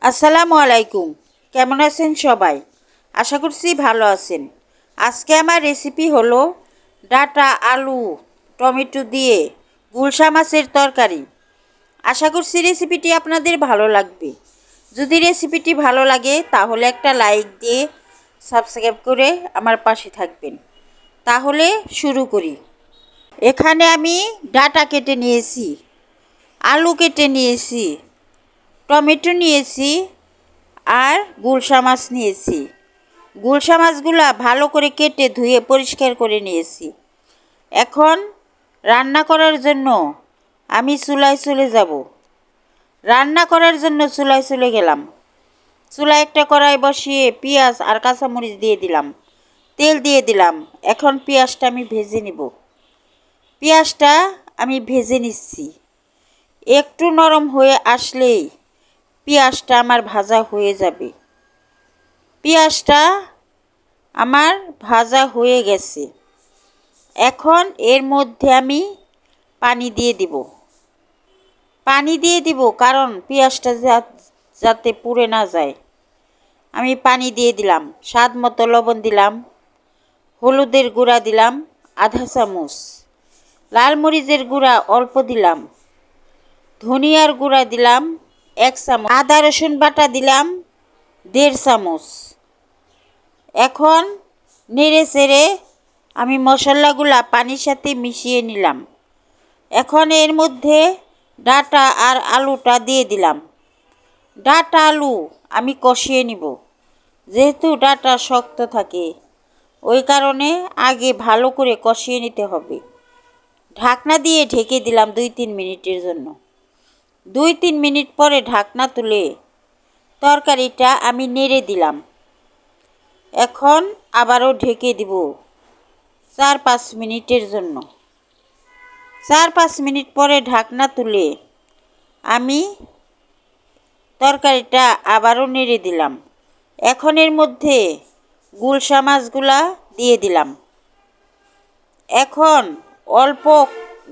আসসালামু আলাইকুম। কেমন আছেন সবাই? আশা করছি ভালো আছেন। আজকে আমার রেসিপি হলো ডাঁটা, আলু, টমেটো দিয়ে গুলশা মাছের তরকারি। আশা করছি রেসিপিটি আপনাদের ভালো লাগবে। যদি রেসিপিটি ভালো লাগে তাহলে একটা লাইক দিয়ে সাবস্ক্রাইব করে আমার পাশে থাকবেন। তাহলে শুরু করি। এখানে আমি ডাঁটা কেটে নিয়েছি, আলু কেটে নিয়েছি, টমেটো নিয়েছি আর গুলশা মাছ নিয়েছি। গুলশা মাছগুলা ভালো করে কেটে ধুয়ে পরিষ্কার করে নিয়েছি। এখন রান্না করার জন্য আমি চুলায় চলে যাব। রান্না করার জন্য চুলায় চলে গেলাম। চুলায় একটা কড়াই বসিয়ে পেঁয়াজ আর কাঁচামরিচ দিয়ে দিলাম, তেল দিয়ে দিলাম। এখন পেঁয়াজটা আমি ভেজে নিব। পেঁয়াজটা আমি ভেজে নিচ্ছি। একটু নরম হয়ে আসলেই পেঁয়াজটা আমার ভাজা হয়ে যাবে। পেঁয়াজটা আমার ভাজা হয়ে গেছে। এখন এর মধ্যে আমি পানি দিয়ে দিব। পানি দিয়ে দিব কারণ পেঁয়াজটা যাতে পুড়ে না যায়। আমি পানি দিয়ে দিলাম, স্বাদ মতো লবণ দিলাম, হলুদের গুঁড়া দিলাম আধা চামচ, লাল মরিচের গুঁড়া অল্প দিলাম, ধনিয়ার গুঁড়া দিলাম 1 চামচ, আদা রসুন বাটা দিলাম 1.5 চামচ। এখন নেড়ে চেড়ে আমি মশলাগুলা পানির সাথে মিশিয়ে নিলাম। এখন এর মধ্যে ডাঁটা আর আলুটা দিয়ে দিলাম। ডাঁটা আলু আমি কষিয়ে নিব। যেহেতু ডাঁটা শক্ত থাকে ওই কারণে আগে ভালো করে কষিয়ে নিতে হবে। ঢাকনা দিয়ে ঢেকে দিলাম 2-3 মিনিটের জন্য। 2-3 মিনিট পরে ঢাকনা তুলে তরকারিটা আমি নেড়ে দিলাম। এখন আবারও ঢেকে দিব 4-5 মিনিটের জন্য। 4-5 মিনিট পরে ঢাকনা তুলে আমি তরকারিটা আবারও নেড়ে দিলাম। এখন এর মধ্যে গুলশা মাছগুলা দিয়ে দিলাম। এখন অল্প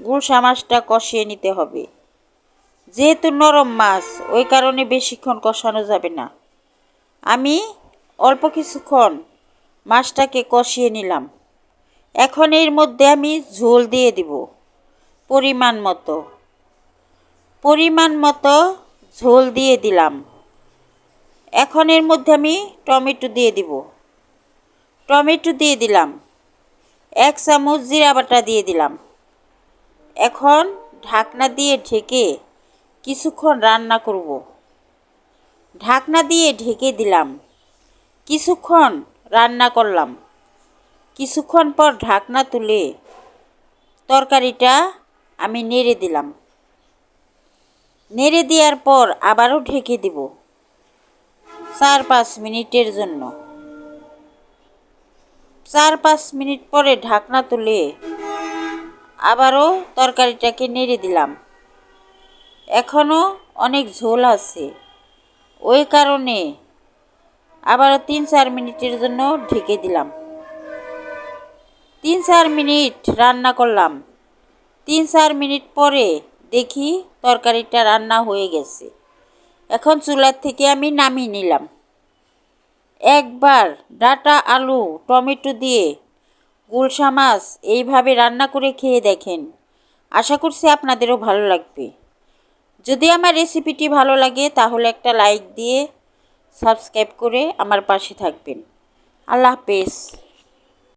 গুলশা মাছটা কষিয়ে নিতে হবে। যেহেতু নরম মাছ ওই কারণে বেশিক্ষণ কষানো যাবে না। আমি অল্প কিছুক্ষণ মাছটাকে কষিয়ে নিলাম। এখন এর মধ্যে আমি ঝোল দিয়ে দিব পরিমাণ মতো ঝোল দিয়ে দিলাম। এখন এর মধ্যে আমি টমেটো দিয়ে দিলাম 1 চামচ, জিরা বাটা দিয়ে দিলাম। এখন ঢাকনা দিয়ে ঢেকে কিছুক্ষণ রান্না করব। ঢাকনা দিয়ে ঢেকে দিলাম, কিছুক্ষণ রান্না করলাম। কিছুক্ষণ পর ঢাকনা তুলে তরকারিটা আমি নেড়ে দিলাম। নেড়ে দেওয়ার পর আবারও ঢেকে দিব 4-5 মিনিটের জন্য। 4-5 মিনিট পরে ঢাকনা তুলে আবারও তরকারিটাকে নেড়ে দিলাম। এখনও অনেক ঝোল আছে ওই কারণে আবারও 3-4 মিনিটের জন্য ঢেকে দিলাম। 3-4 মিনিট রান্না করলাম। 3-4 মিনিট পরে দেখি তরকারিটা রান্না হয়ে গেছে। এখন চুলার থেকে আমি নামিয়ে নিলাম। একবার ডাঁটা, আলু, টমেটো দিয়ে গুলশা মাছ এইভাবে রান্না করে খেয়ে দেখেন। আশা করছি আপনাদেরও ভালো লাগবে। যদি আমার রেসিপিটি ভালো লাগে তাহলে একটা লাইক দিয়ে সাবস্ক্রাইব করে আমার পাশে থাকবেন। আল্লাহ হাফেজ।